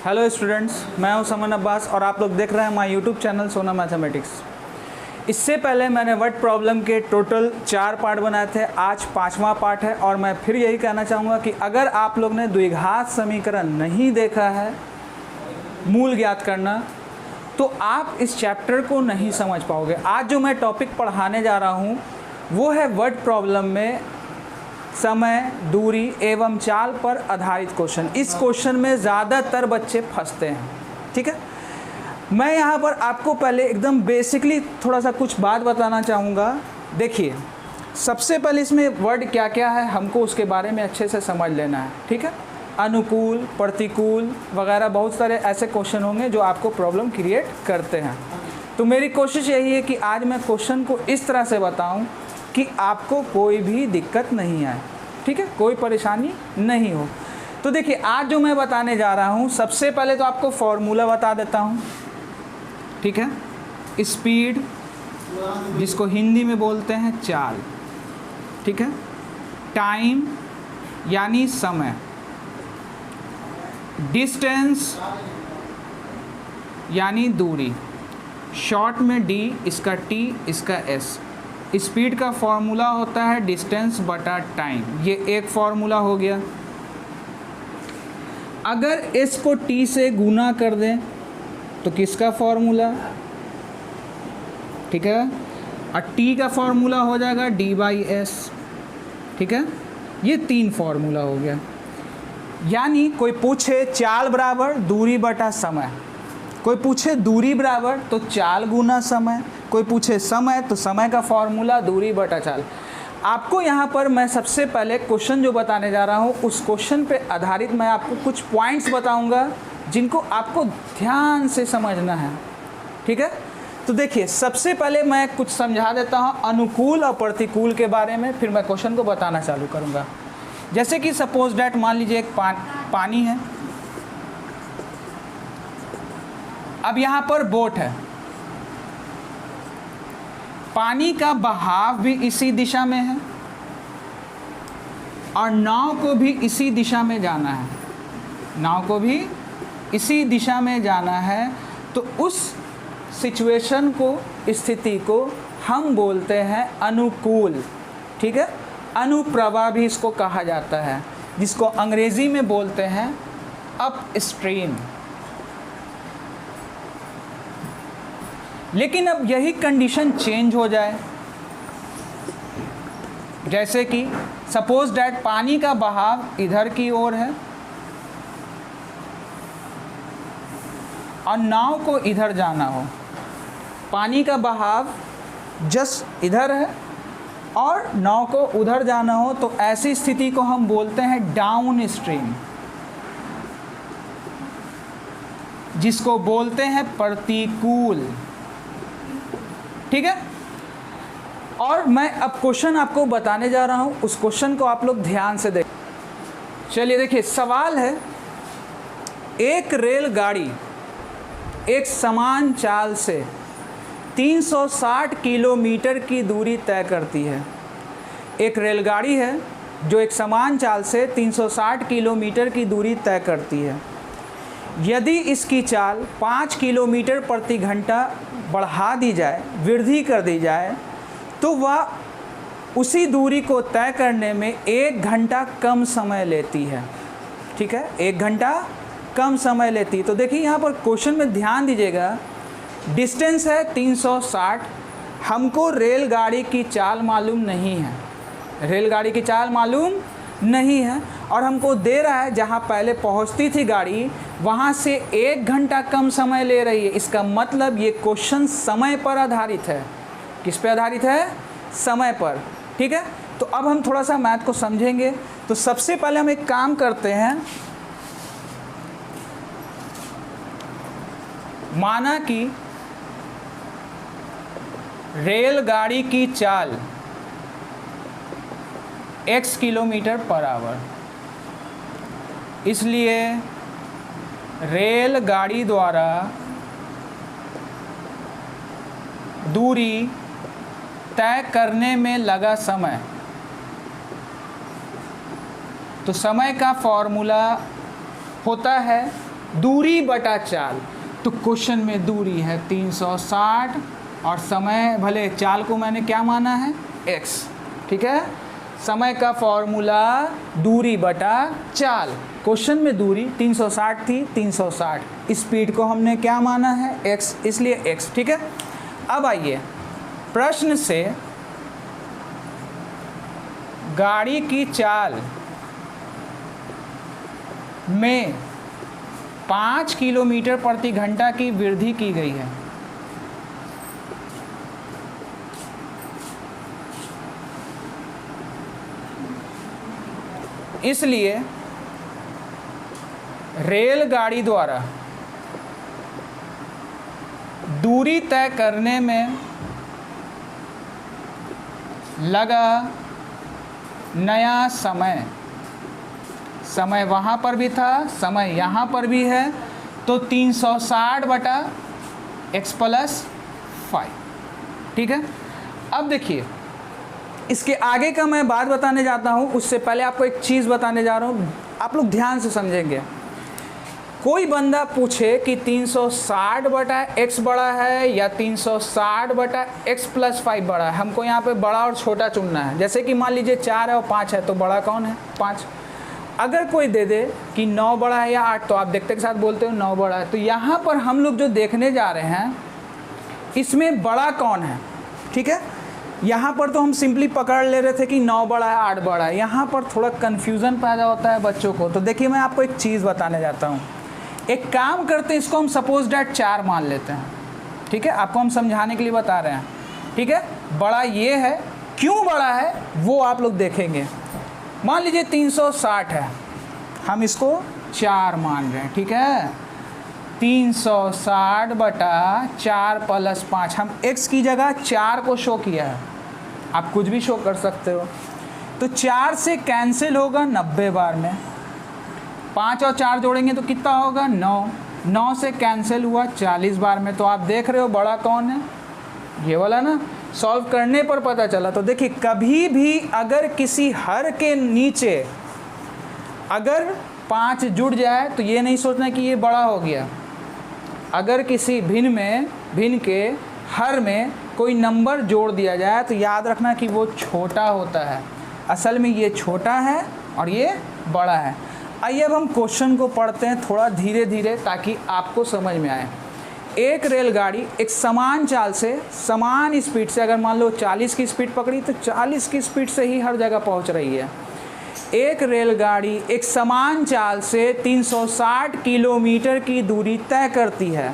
Hello students, मैं हूं समन अब्बास और आप लोग देख रहे हैं माय यूट्यूब चैनल सोना मैथमेटिक्स। इससे पहले मैंने वर्ड प्रॉब्लम के टोटल 4 पार्ट बनाए थे। आज 5वां पार्ट है और मैं फिर यही कहना चाहूँगा कि अगर आप लोग ने द्विघात समीकरण नहीं देखा है, मूल ज्ञात करना, तो आप इस चैप्टर को नहीं समझ पाओगे। आज जो मैं टॉपिक पढ़ाने जा रहा हूँ वो है वर्ड प्रॉब्लम में समय, दूरी एवं चाल पर आधारित क्वेश्चन। इस क्वेश्चन में ज़्यादातर बच्चे फंसते हैं। ठीक है, मैं यहाँ पर आपको पहले एकदम बेसिकली थोड़ा सा कुछ बात बताना चाहूँगा। देखिए, सबसे पहले इसमें वर्ड क्या क्या है हमको उसके बारे में अच्छे से समझ लेना है। ठीक है, अनुकूल, प्रतिकूल वगैरह बहुत सारे ऐसे क्वेश्चन होंगे जो आपको प्रॉब्लम क्रिएट करते हैं। तो मेरी कोशिश यही है कि आज मैं क्वेश्चन को इस तरह से बताऊं कि आपको कोई भी दिक्कत नहीं आए। ठीक है, कोई परेशानी नहीं हो। तो देखिए, आज जो मैं बताने जा रहा हूं, सबसे पहले तो आपको फॉर्मूला बता देता हूं। ठीक है, स्पीड, जिसको हिंदी में बोलते हैं चाल। ठीक है, टाइम यानी समय, डिस्टेंस यानी दूरी, शॉर्ट में डी, इसका टी, इसका एस। स्पीड का फॉर्मूला होता है डिस्टेंस बटा टाइम, ये एक फॉर्मूला हो गया। अगर एस को टी से गुना कर दें तो किसका फॉर्मूला? ठीक है, और टी का फॉर्मूला हो जाएगा डी बाई एस। ठीक है, ये 3 फॉर्मूला हो गया। यानी कोई पूछे चाल बराबर दूरी बटा समय, कोई पूछे दूरी बराबर तो चाल गुना समय, कोई पूछे समय तो समय का फॉर्मूला दूरी बटा चाल। आपको यहाँ पर मैं सबसे पहले क्वेश्चन जो बताने जा रहा हूँ उस क्वेश्चन पे आधारित मैं आपको कुछ पॉइंट्स बताऊँगा जिनको आपको ध्यान से समझना है। ठीक है, तो देखिए, सबसे पहले मैं कुछ समझा देता हूँ अनुकूल और प्रतिकूल के बारे में, फिर मैं क्वेश्चन को बताना चालू करूँगा। जैसे कि सपोज डैट, मान लीजिए एक पानी है। अब यहाँ पर बोट है, पानी का बहाव भी इसी दिशा में है और नाव को भी इसी दिशा में जाना है, नाव को भी इसी दिशा में जाना है। तो उस सिचुएशन को, स्थिति को हम बोलते हैं अनुकूल। ठीक है, अनुप्रवाह भी इसको कहा जाता है, जिसको अंग्रेजी में बोलते हैं अप स्ट्रीम। लेकिन अब यही कंडीशन चेंज हो जाए, जैसे कि सपोज डैट पानी का बहाव इधर की ओर है और नाव को इधर जाना हो। पानी का बहाव जस्ट इधर है और नाव को उधर जाना हो, तो ऐसी स्थिति को हम बोलते हैं डाउन स्ट्रीम, जिसको बोलते हैं प्रतिकूल। ठीक है, और मैं अब क्वेश्चन आपको बताने जा रहा हूं, उस क्वेश्चन को आप लोग ध्यान से देखें। चलिए देखिए, सवाल है, एक रेलगाड़ी एक समान चाल से 360 किलोमीटर की दूरी तय करती है। एक रेलगाड़ी है जो एक समान चाल से 360 किलोमीटर की दूरी तय करती है। यदि इसकी चाल 5 किलोमीटर प्रति घंटा बढ़ा दी जाए, वृद्धि कर दी जाए, तो वह उसी दूरी को तय करने में 1 घंटा कम समय लेती है। ठीक है, 1 घंटा कम समय लेती है। तो देखिए, यहाँ पर क्वेश्चन में ध्यान दीजिएगा, डिस्टेंस है 360, हमको रेलगाड़ी की चाल मालूम नहीं है, रेलगाड़ी की चाल मालूम नहीं है, और हमको दे रहा है जहाँ पहले पहुँचती थी गाड़ी वहाँ से 1 घंटा कम समय ले रही है। इसका मतलब ये क्वेश्चन समय पर आधारित है। किस पे आधारित है? समय पर। ठीक है, तो अब हम थोड़ा सा मैथ को समझेंगे। तो सबसे पहले हम एक काम करते हैं, माना कि रेलगाड़ी की चाल x किलोमीटर पर आवर, इसलिए रेलगाड़ी द्वारा दूरी तय करने में लगा समय, तो समय का फॉर्मूला होता है दूरी बटा चाल, तो क्वेश्चन में दूरी है 360 और समय भले चाल को मैंने क्या माना है x, ठीक है। समय का फॉर्मूला दूरी बटा चाल, क्वेश्चन में दूरी 360 थी, 360, स्पीड को हमने क्या माना है x, इसलिए x, ठीक है। अब आइए प्रश्न से गाड़ी की चाल में 5 किलोमीटर प्रति घंटा की वृद्धि की गई है। इसलिए रेलगाड़ी द्वारा दूरी तय करने में लगा नया समय, समय वहाँ पर भी था, समय यहाँ पर भी है, तो 360 बटा x प्लस 5, ठीक है। अब देखिए इसके आगे का मैं बात बताने जाता हूँ, उससे पहले आपको एक चीज़ बताने जा रहा हूँ, आप लोग ध्यान से समझेंगे। कोई बंदा पूछे कि 360 बटा x बड़ा है या 360 बटा x प्लस 5 बड़ा है, हमको यहाँ पे बड़ा और छोटा चुनना है। जैसे कि मान लीजिए 4 है और 5 है, तो बड़ा कौन है 5। अगर कोई दे दे कि 9 बड़ा है या 8, तो आप देखते के साथ बोलते हो 9 बड़ा है। तो यहाँ पर हम लोग जो देखने जा रहे हैं इसमें बड़ा कौन है, ठीक है। यहाँ पर तो हम सिंपली पकड़ ले रहे थे कि 9 बड़ा है 8 बड़ा है, यहाँ पर थोड़ा कन्फ्यूज़न पैदा होता है बच्चों को। तो देखिए मैं आपको एक चीज़ बताने जाता हूँ। एक काम करते हैं, इसको हम सपोज डैट 4 मान लेते हैं, ठीक है। आपको हम समझाने के लिए बता रहे हैं, ठीक है। बड़ा ये है, क्यों बड़ा है वो आप लोग देखेंगे। मान लीजिए 360 है, हम इसको 4 मान रहे हैं, ठीक है। 360 बटा 4 प्लस 5, हम x की जगह 4 को शो किया है, आप कुछ भी शो कर सकते हो। तो 4 से कैंसिल होगा 90 बार में, 5 और 4 जोड़ेंगे तो कितना होगा 9, 9 से कैंसिल हुआ 40 बार में। तो आप देख रहे हो बड़ा कौन है, ये वाला ना। सॉल्व करने पर पता चला। तो देखिए कभी भी अगर किसी हर के नीचे अगर 5 जुड़ जाए तो ये नहीं सोचना कि ये बड़ा हो गया। अगर किसी भिन्न के हर में कोई नंबर जोड़ दिया जाए तो याद रखना कि वो छोटा होता है। असल में ये छोटा है और ये बड़ा है। आइए अब हम क्वेश्चन को पढ़ते हैं थोड़ा धीरे धीरे ताकि आपको समझ में आए। एक रेलगाड़ी एक समान चाल से समान स्पीड से, अगर मान लो 40 की स्पीड पकड़ी तो 40 की स्पीड से ही हर जगह पहुंच रही है। एक रेलगाड़ी एक समान चाल से 360 किलोमीटर की दूरी तय करती है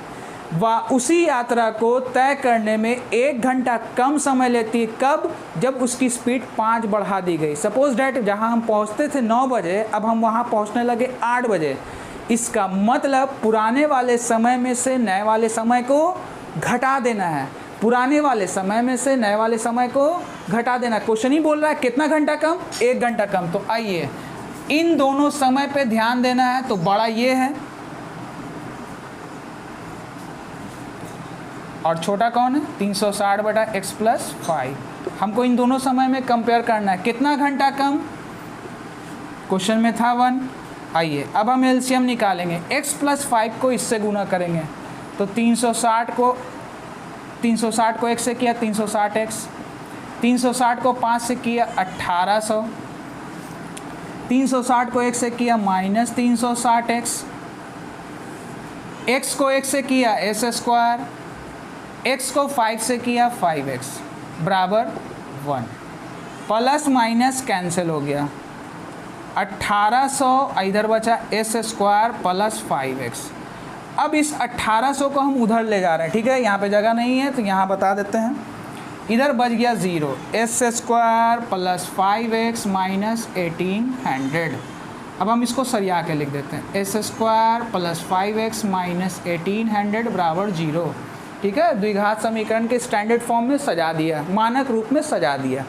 व उसी यात्रा को तय करने में 1 घंटा कम समय लेती है। कब? जब उसकी स्पीड 5 बढ़ा दी गई। सपोज डैट जहां हम पहुंचते थे 9 बजे, अब हम वहां पहुंचने लगे 8 बजे। इसका मतलब पुराने वाले समय में से नए वाले समय को घटा देना है। पुराने वाले समय में से नए वाले समय को घटा देना। क्वेश्चन ही बोल रहा है कितना घंटा कम, 1 घंटा कम। तो आइए इन दोनों समय पे ध्यान देना है। तो बड़ा ये है और छोटा कौन है 360 बटा x प्लस 5। हमको इन दोनों समय में कंपेयर करना है कितना घंटा कम, क्वेश्चन में था 1। आइए अब हम एलसीएम निकालेंगे। x प्लस 5 को इससे गुना करेंगे तो 360 को x से किया 360x, 360 को 5 से किया 1800, 360 को x से किया माइनस 360x, x को x से किया s स्क्वायर, x को 5 से किया 5x बराबर 1। प्लस माइनस कैंसिल हो गया, 1800 इधर बचा s स्क्वायर प्लस 5x। अब इस 1800 को हम उधर ले जा रहे हैं, ठीक है। यहाँ पे जगह नहीं है तो यहाँ बता देते हैं। इधर बच गया 0, s square plus 5x minus 1800। अब हम इसको सरिया के लिख देते हैं, s square plus 5x minus 1800 बराबर 0, ठीक है। द्विघात समीकरण के स्टैंडर्ड फॉर्म में सजा दिया, मानक रूप में सजा दिया।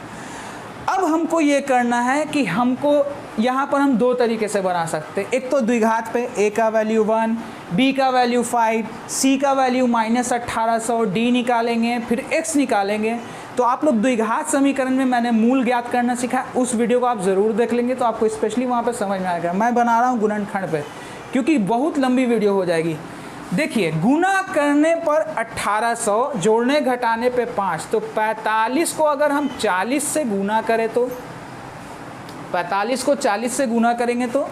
अब हमको ये करना है कि हमको यहाँ पर हम 2 तरीके से बना सकते हैं। एक तो द्विघात पे a का वैल्यू 1, b का वैल्यू 5, c का वैल्यू माइनस 1800, d निकालेंगे फिर x निकालेंगे। तो आप लोग द्विघात समीकरण में मैंने मूल ज्ञात करना सीखा, उस वीडियो को आप ज़रूर देख लेंगे तो आपको स्पेशली वहाँ पे समझ में आएगा। मैं बना रहा हूँ गुणनखंड पे, क्योंकि बहुत लंबी वीडियो हो जाएगी। देखिए, गुना करने पर 1800, जोड़ने घटाने पे 5, तो 45 को अगर हम 40 से गुना करें तो 45 को 40 से गुना करेंगे तो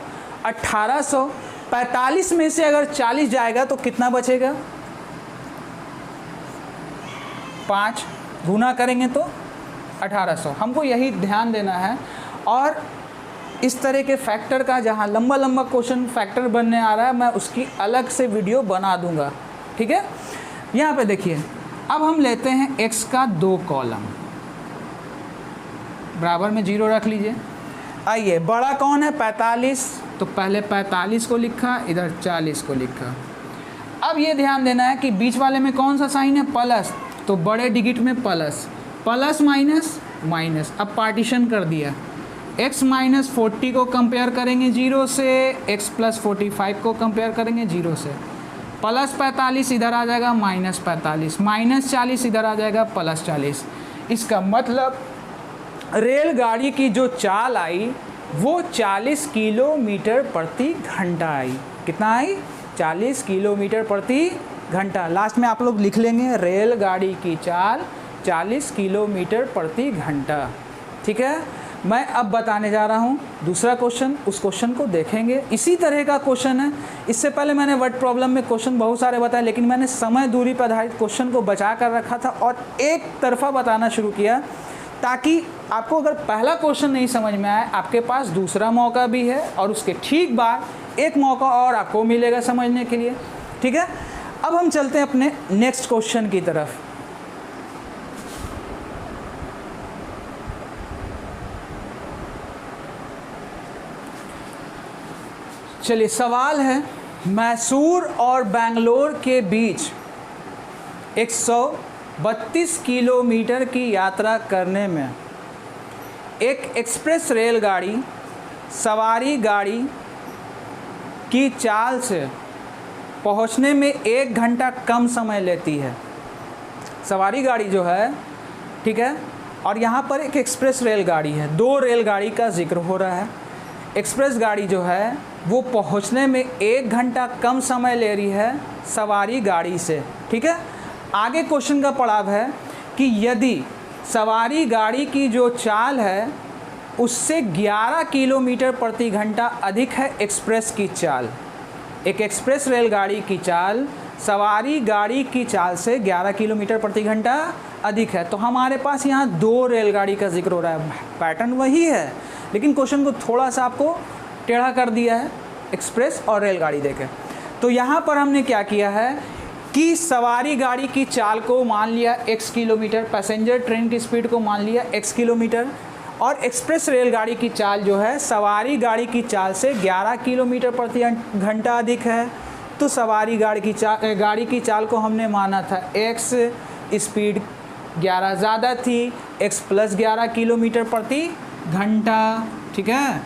1800, 45 में से अगर 40 जाएगा तो कितना बचेगा? 5, गुना करेंगे तो 1800। हमको यही ध्यान देना है। और इस तरह के फैक्टर का जहाँ लंबा लंबा क्वेश्चन फैक्टर बनने आ रहा है, मैं उसकी अलग से वीडियो बना दूंगा, ठीक है। यहाँ पे देखिए, अब हम लेते हैं x का 2 कॉलम, बराबर में 0 रख लीजिए। आइए, बड़ा कौन है? 45, तो पहले 45 को लिखा, इधर 40 को लिखा। अब ये ध्यान देना है कि बीच वाले में कौन सा साइन है? प्लस, तो बड़े डिजिट में प्लस, प्लस माइनस माइनस। अब पार्टीशन कर दिया, x माइनस 40 को कंपेयर करेंगे 0 से, x प्लस 45 को कंपेयर करेंगे 0 से। प्लस 45 इधर आ जाएगा, माइनस 45, माइनस 40 इधर आ जाएगा, प्लस 40। इसका मतलब रेलगाड़ी की जो चाल आई वो 40 किलोमीटर प्रति घंटा आई। कितना आई? 40 किलोमीटर प्रति घंटा। लास्ट में आप लोग लिख लेंगे रेलगाड़ी की चाल 40 किलोमीटर प्रति घंटा, ठीक है। मैं अब बताने जा रहा हूँ दूसरा क्वेश्चन, उस क्वेश्चन को देखेंगे। इसी तरह का क्वेश्चन है। इससे पहले मैंने वर्ड प्रॉब्लम में क्वेश्चन बहुत सारे बताए, लेकिन मैंने समय दूरी पर आधारित क्वेश्चन को बचा कर रखा था और एक तरफा बताना शुरू किया, ताकि आपको अगर पहला क्वेश्चन नहीं समझ में आए, आपके पास दूसरा मौका भी है और उसके ठीक बाद एक मौका और आपको मिलेगा समझने के लिए, ठीक है। अब हम चलते हैं अपने नेक्स्ट क्वेश्चन की तरफ। चलिए, सवाल है, मैसूर और बेंगलोर के बीच 132 किलोमीटर की यात्रा करने में एक एक्सप्रेस रेलगाड़ी सवारी गाड़ी की चाल से पहुंचने में 1 घंटा कम समय लेती है। सवारी गाड़ी जो है, ठीक है, और यहाँ पर एक एक्सप्रेस रेलगाड़ी है, 2 रेलगाड़ी का जिक्र हो रहा है। एक्सप्रेस गाड़ी जो है वो पहुंचने में 1 घंटा कम समय ले रही है सवारी गाड़ी से, ठीक है। आगे क्वेश्चन का पड़ाव है कि यदि सवारी गाड़ी की जो चाल है उससे 11 किलोमीटर प्रति घंटा अधिक है एक्सप्रेस की चाल। एक एक्सप्रेस रेलगाड़ी की चाल सवारी गाड़ी की चाल से 11 किलोमीटर प्रति घंटा अधिक है, तो हमारे पास यहाँ 2 रेलगाड़ी का जिक्र हो रहा है। पैटर्न वही है, लेकिन क्वेश्चन को थोड़ा सा आपको टेढ़ा कर दिया है, एक्सप्रेस और रेलगाड़ी देके। तो यहाँ पर हमने क्या किया है कि सवारी गाड़ी की चाल को मान लिया x किलोमीटर, पैसेंजर ट्रेन की स्पीड को मान लिया x किलोमीटर, और एक्सप्रेस रेलगाड़ी की चाल जो है सवारी गाड़ी की चाल से 11 किलोमीटर प्रति घंटा अधिक है। तो सवारी गाड़ी की चाल को हमने माना था x, स्पीड 11 ज़्यादा थी, x प्लस 11 किलोमीटर प्रति घंटा, ठीक है।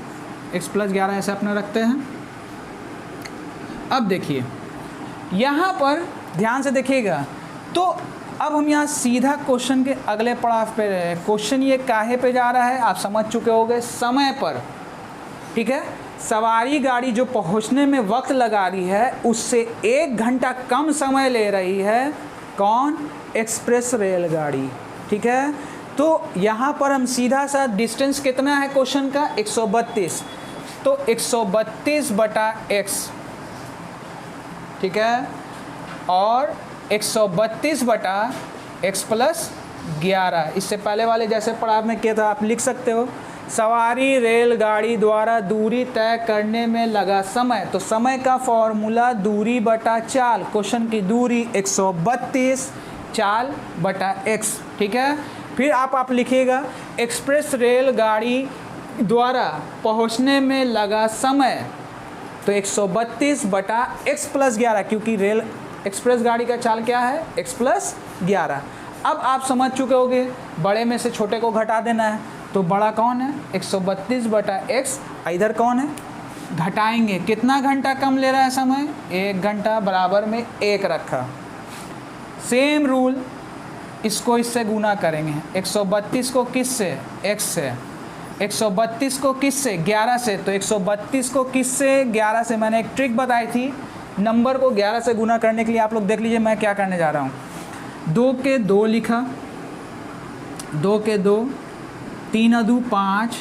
x प्लस 11 ऐसे अपना रखते हैं। अब देखिए, यहाँ पर ध्यान से देखिएगा, तो अब हम यहाँ सीधा क्वेश्चन के अगले पड़ाव पे रहे। क्वेश्चन ये काहे पे जा रहा है आप समझ चुके होंगे, समय पर, ठीक है। सवारी गाड़ी जो पहुँचने में वक्त लगा रही है उससे 1 घंटा कम समय ले रही है, कौन? एक्सप्रेस रेलगाड़ी, ठीक है। तो यहाँ पर हम सीधा सा डिस्टेंस कितना है क्वेश्चन का? 132, तो 132 बटा x, ठीक है, और 132 बटा x प्लस 11। इससे पहले वाले जैसे पड़ाव में किया था आप लिख सकते हो, सवारी रेलगाड़ी द्वारा दूरी तय करने में लगा समय, तो समय का फॉर्मूला दूरी बटा चाल, क्वेश्चन की दूरी 132, चाल बटा x, ठीक है। फिर आप लिखिएगा एक्सप्रेस रेलगाड़ी द्वारा पहुंचने में लगा समय, तो 132 बटा x प्लस 11, क्योंकि रेल एक्सप्रेस गाड़ी का चाल क्या है? x plus 11। अब आप समझ चुके होंगे, बड़े में से छोटे को घटा देना है, तो बड़ा कौन है? 132 बटा x, इधर कौन है? घटाएंगे, कितना घंटा कम ले रहा है समय? 1 घंटा, बराबर में 1 रखा। सेम रूल, इसको इससे गुना करेंगे, 132 को किस से? x से, 132 को किस से? 11 से। तो 132 को किस से? 11 से। मैंने एक ट्रिक बताई थी नंबर को 11 से गुना करने के लिए। आप लोग देख लीजिए मैं क्या करने जा रहा हूँ। 2 के 2 लिखा, 2 के 2, 3 अदू 5,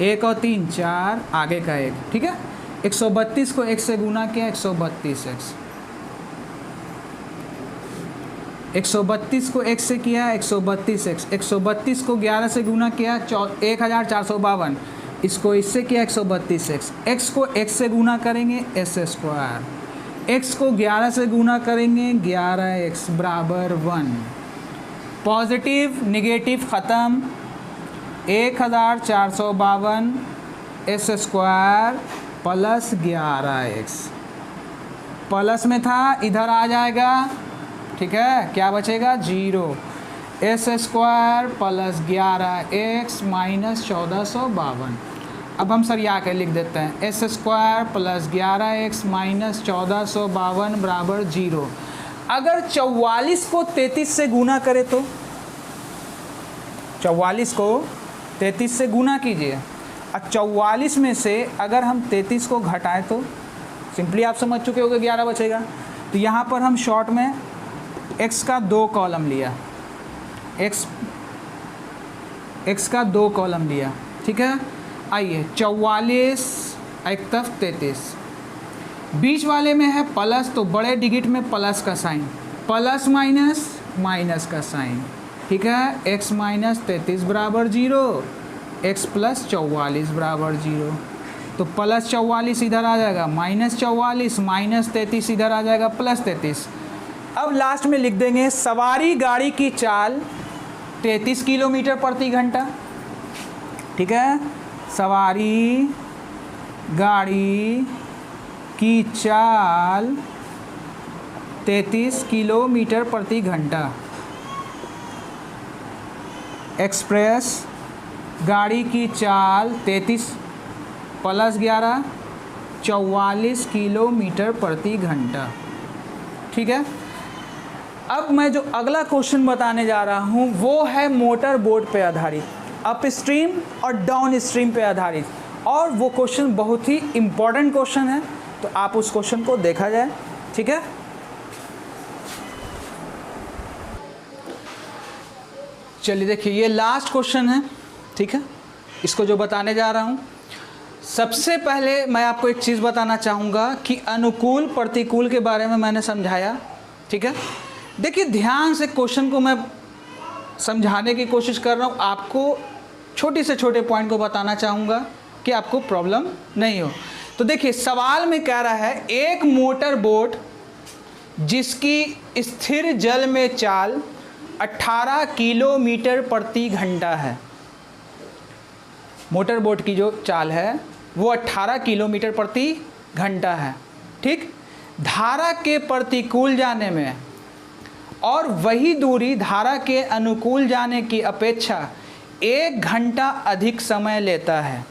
1 और 3 4, आगे का 1। ठीक है, 132 को 1 से गुना किया, 132x। 132 को 1 से किया, 132x। 132 को 11 से गुना किया, 1452। इसको इससे किया, 132x। x को x से गुना करेंगे, s स्क्वायर। x को 11 से गुना करेंगे, 11x बराबर 1। पॉजिटिव निगेटिव ख़त्म, 1452 s square plus 11x। Plus में था, इधर आ जाएगा। ठीक है, क्या बचेगा? 0। s square plus 11x minus 1452। अब हम सर यहाँ के लिख देते हैं, s square plus 11x minus 1452 बराबर 0। अगर 44 को 33 से गुना करें तो 44 को 33 से गुना कीजिए। अब 44 में से अगर हम 33 को घटाएं तो सिंपली आप समझ चुके होंगे 11 बचेगा। तो यहाँ पर हम शॉर्ट में x का 2 कॉलम लिया, x का 2 कॉलम लिया। ठीक है, आइए 44 एक तरफ 33, बीच वाले में है प्लस, तो बड़े डिजिट में प्लस का साइन, प्लस माइनस माइनस का साइन। ठीक है, x माइनस 33 बराबर 0, x प्लस 44 बराबर 0। तो प्लस 44 इधर आ जाएगा, माइनस 44, माइनस 33 इधर आ जाएगा, प्लस 33। अब लास्ट में लिख देंगे सवारी गाड़ी की चाल 33 किलोमीटर प्रति घंटा। ठीक है, सवारी गाड़ी की चाल 33 किलोमीटर प्रति घंटा। एक्सप्रेस गाड़ी की चाल 33 प्लस 11 44 किलोमीटर प्रति घंटा। ठीक है, अब मैं जो अगला क्वेश्चन बताने जा रहा हूँ वो है मोटर बोट पे आधारित, अप स्ट्रीम और डाउन स्ट्रीम पे आधारित, और वो क्वेश्चन बहुत ही इम्पोर्टेंट क्वेश्चन है। तो आप उस क्वेश्चन को देखा जाए। ठीक है, चलिए देखिए ये लास्ट क्वेश्चन है। ठीक है, इसको जो बताने जा रहा हूँ, सबसे पहले मैं आपको एक चीज़ बताना चाहूँगा कि अनुकूल प्रतिकूल के बारे में मैंने समझाया। ठीक है, देखिए ध्यान से क्वेश्चन को मैं समझाने की कोशिश कर रहा हूँ, आपको छोटे से छोटे पॉइंट को बताना चाहूँगा कि आपको प्रॉब्लम नहीं हो। तो देखिए सवाल में कह रहा है एक मोटर बोट जिसकी स्थिर जल में चाल 18 किलोमीटर प्रति घंटा है। मोटर बोट की जो चाल है वो 18 किलोमीटर प्रति घंटा है। ठीक, धारा के प्रतिकूल जाने में और वही दूरी धारा के अनुकूल जाने की अपेक्षा 1 घंटा अधिक समय लेता है।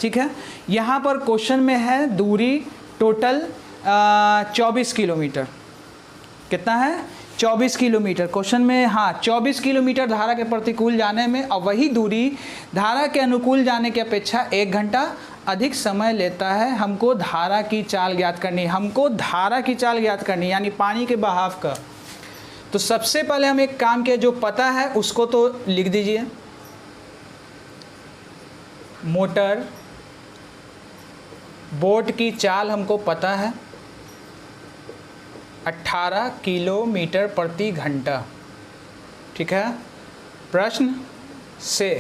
ठीक है, यहाँ पर क्वेश्चन में है दूरी टोटल 24 किलोमीटर। कितना है? 24 किलोमीटर क्वेश्चन में। हाँ, 24 किलोमीटर धारा के प्रतिकूल जाने में और वही दूरी धारा के अनुकूल जाने की अपेक्षा 1 घंटा अधिक समय लेता है। हमको धारा की चाल ज्ञात करनी, हमको धारा की चाल ज्ञात करनी यानी पानी के बहाव का। तो सबसे पहले हम एक काम किया, जो पता है उसको तो लिख दीजिए। मोटर बोट की चाल हमको पता है 18 किलोमीटर प्रति घंटा। ठीक है, प्रश्न से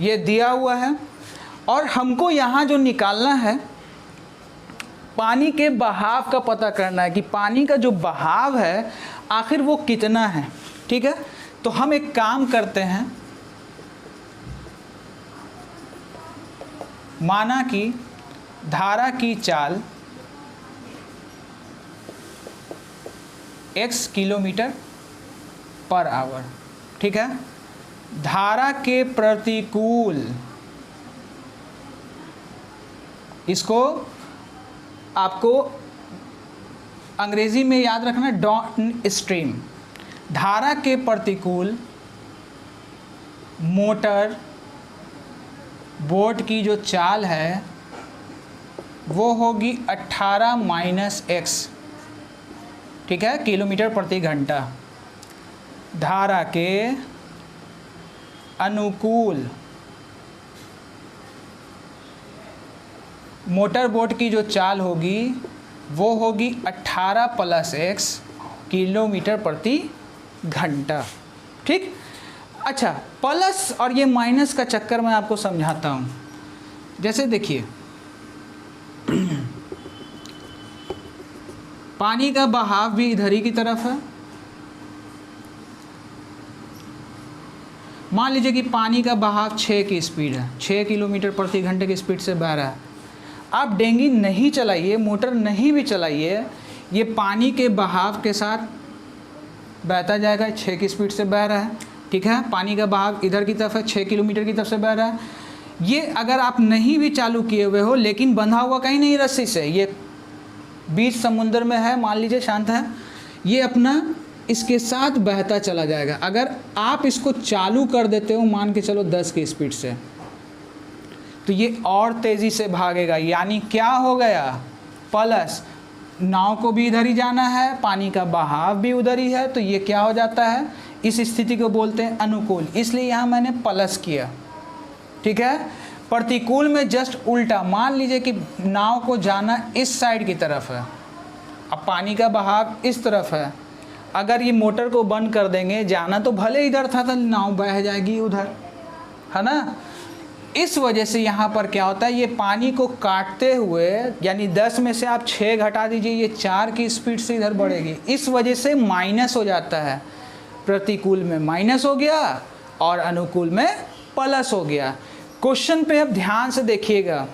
ये दिया हुआ है और हमको यहाँ जो निकालना है पानी के बहाव का पता करना है कि पानी का जो बहाव है आखिर वो कितना है। ठीक है, तो हम एक काम करते हैं, माना कि धारा की चाल x किलोमीटर पर आवर। ठीक है, धारा के प्रतिकूल, इसको आपको अंग्रेजी में याद रखना, डाउन स्ट्रीम। धारा के प्रतिकूल मोटर बोट की जो चाल है वो होगी 18 माइनस एक्स, ठीक है, किलोमीटर प्रति घंटा। धारा के अनुकूल मोटर बोट की जो चाल होगी वो होगी 18 प्लस एक्स किलोमीटर प्रति घंटा, ठीक। अच्छा, प्लस और ये माइनस का चक्कर मैं आपको समझाता हूँ। जैसे देखिए पानी का बहाव भी इधर ही की तरफ है। मान लीजिए कि पानी का बहाव 6 की स्पीड है, 6 किलोमीटर प्रति घंटे की स्पीड से बह रहा है। आप डेंगी नहीं चलाइए, मोटर नहीं भी चलाइए, ये पानी के बहाव के साथ बहता जाएगा। 6 की स्पीड से बह रहा है, ठीक है, पानी का बहाव इधर की तरफ है, 6 किलोमीटर की तरफ से बह रहा है। ये अगर आप नहीं भी चालू किए हुए हो लेकिन बंधा हुआ कहीं नहीं रस्सी से, ये बीच समुद्र में है, मान लीजिए शांत है, ये अपना इसके साथ बहता चला जाएगा। अगर आप इसको चालू कर देते हो मान के चलो 10 की स्पीड से, तो ये और तेज़ी से भागेगा। यानी क्या हो गया, प्लस नाव को भी इधर ही जाना है, पानी का बहाव भी उधर ही है, तो ये क्या हो जाता है, इस स्थिति को बोलते हैं अनुकूल। इसलिए यहाँ मैंने प्लस किया, ठीक है। प्रतिकूल में जस्ट उल्टा, मान लीजिए कि नाव को जाना इस साइड की तरफ है, अब पानी का बहाव इस तरफ है। अगर ये मोटर को बंद कर देंगे, जाना तो भले इधर था तो नाव बह जाएगी उधर, है ना। इस वजह से यहाँ पर क्या होता है, ये पानी को काटते हुए, यानी 10 में से आप 6 घटा दीजिए, ये 4 की स्पीड से इधर बढ़ेगी। इस वजह से माइनस हो जाता है, प्रतिकूल में माइनस हो गया और अनुकूल में प्लस हो गया। क्वेश्चन पे अब ध्यान से देखिएगा,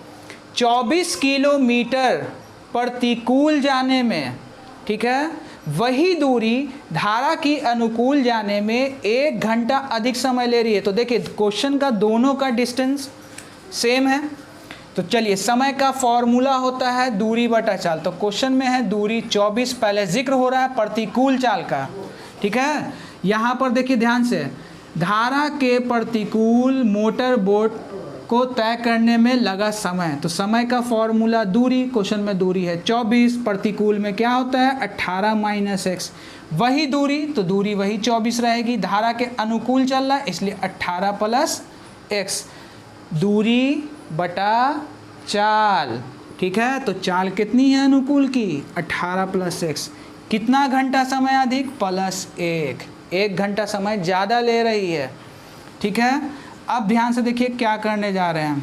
24 किलोमीटर प्रतिकूल जाने में, ठीक है, वही दूरी धारा की अनुकूल जाने में 1 घंटा अधिक समय ले रही है। तो देखिए क्वेश्चन का दोनों का डिस्टेंस सेम है, तो चलिए समय का फॉर्मूला होता है दूरी बटा चाल। तो क्वेश्चन में है दूरी 24, पहले जिक्र हो रहा है प्रतिकूल चाल का, ठीक है। यहाँ पर देखिए ध्यान से, धारा के प्रतिकूल मोटर बोट को तय करने में लगा समय, तो समय का फॉर्मूला दूरी, क्वेश्चन में दूरी है 24, प्रतिकूल में क्या होता है 18 माइनस एक्स, वही दूरी, तो दूरी वही 24 रहेगी। धारा के अनुकूल चल रहा है इसलिए 18 प्लस एक्स, दूरी बटा चाल, ठीक है। तो चाल कितनी है अनुकूल की, 18 प्लस एक्स, कितना घंटा समय अधिक, प्लस 1 घंटा समय ज़्यादा ले रही है, ठीक है। अब ध्यान से देखिए क्या करने जा रहे हैं,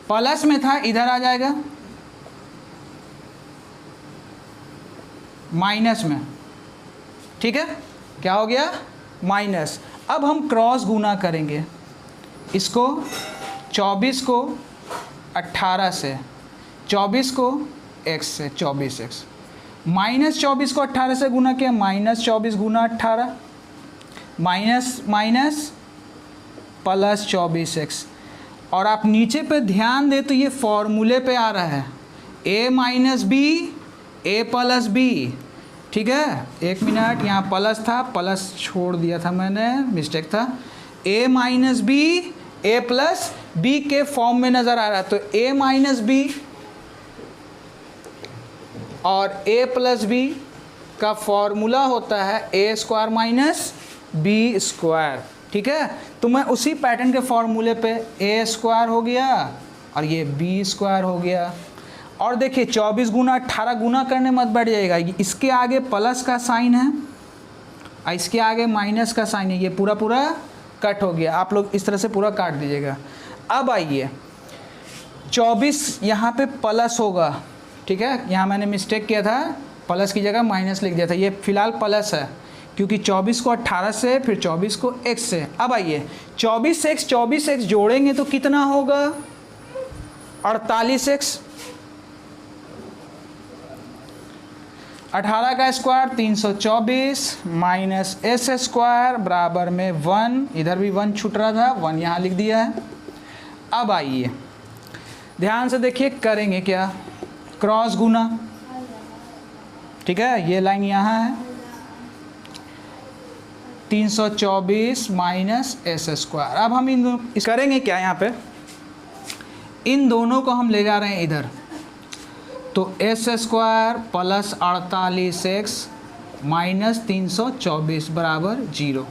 प्लस में था इधर आ जाएगा माइनस में, ठीक है, क्या हो गया माइनस। अब हम क्रॉस गुना करेंगे, इसको 24 को 18 से, 24 को x से, 24x, माइनस 24 को 18 से गुना किया, माइनस 24 गुना 18, माइनस माइनस प्लस 24x। और आप नीचे पे ध्यान दें तो ये फॉर्मूले पे आ रहा है, a minus b a plus b, ठीक है। 1 मिनट, यहाँ प्लस था, प्लस छोड़ दिया था मैंने, मिस्टेक था। a minus b a plus b के फॉर्म में नज़र आ रहा है, तो a माइनस बी और a प्लस बी का फॉर्मूला होता है a square minus b square, ठीक है। तो मैं उसी पैटर्न के फॉर्मूले पे a स्क्वायर हो गया और ये b स्क्वायर हो गया। और देखिए 24 गुना 18 गुना करने मत बैठ जाइएगा, इसके आगे प्लस का साइन है और इसके आगे माइनस का साइन है, ये पूरा पूरा कट हो गया। आप लोग इस तरह से पूरा काट दीजिएगा। अब आइए 24 यहाँ पे प्लस होगा, ठीक है, यहाँ मैंने मिस्टेक किया था, प्लस की जगह माइनस लिख दिया था, ये फिलहाल प्लस है क्योंकि 24 को 18 से, फिर 24 को x से। अब आइए 24x जोड़ेंगे तो कितना होगा 48x, 18 का स्क्वायर 324 माइनस एस स्क्वायर बराबर में 1, इधर भी 1 छूट रहा था, 1 यहाँ लिख दिया है। अब आइए ध्यान से देखिए करेंगे क्या, क्रॉस गुना, ठीक है, ये लाइन यहाँ है, 324 माइनस एस स्क्वायर। अब हम इन करेंगे क्या, यहाँ पे इन दोनों को हम ले जा रहे हैं इधर, तो S square plus 48x minus 324 बराबर 0।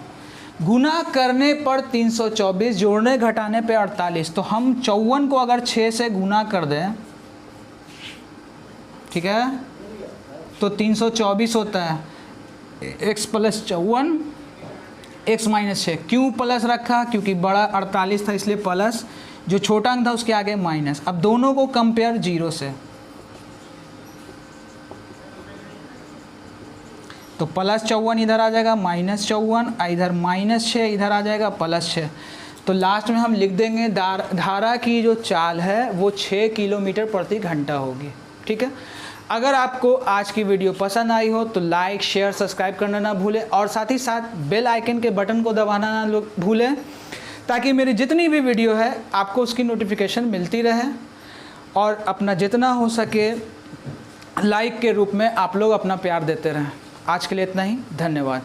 गुना करने पर 324, जोड़ने घटाने पे 48, तो हम 54 को अगर 6 से गुना कर दें, ठीक है, तो 324 होता है। x प्लस 54 x माइनस 6, क्यों प्लस रखा, क्योंकि बड़ा 48 था इसलिए प्लस, जो छोटा अंक था उसके आगे माइनस। अब दोनों को कंपेयर 0 से, तो प्लस 54 इधर आ जाएगा, माइनस 54, इधर माइनस 6 इधर आ जाएगा, प्लस 6। तो लास्ट में हम लिख देंगे धारा की जो चाल है वो 6 किलोमीटर प्रति घंटा होगी। ठीक है, अगर आपको आज की वीडियो पसंद आई हो तो लाइक शेयर सब्सक्राइब करना ना भूलें, और साथ ही साथ बेल आइकन के बटन को दबाना ना भूलें, ताकि मेरी जितनी भी वीडियो है आपको उसकी नोटिफिकेशन मिलती रहे। और अपना जितना हो सके लाइक के रूप में आप लोग अपना प्यार देते रहें। आज के लिए इतना ही, धन्यवाद।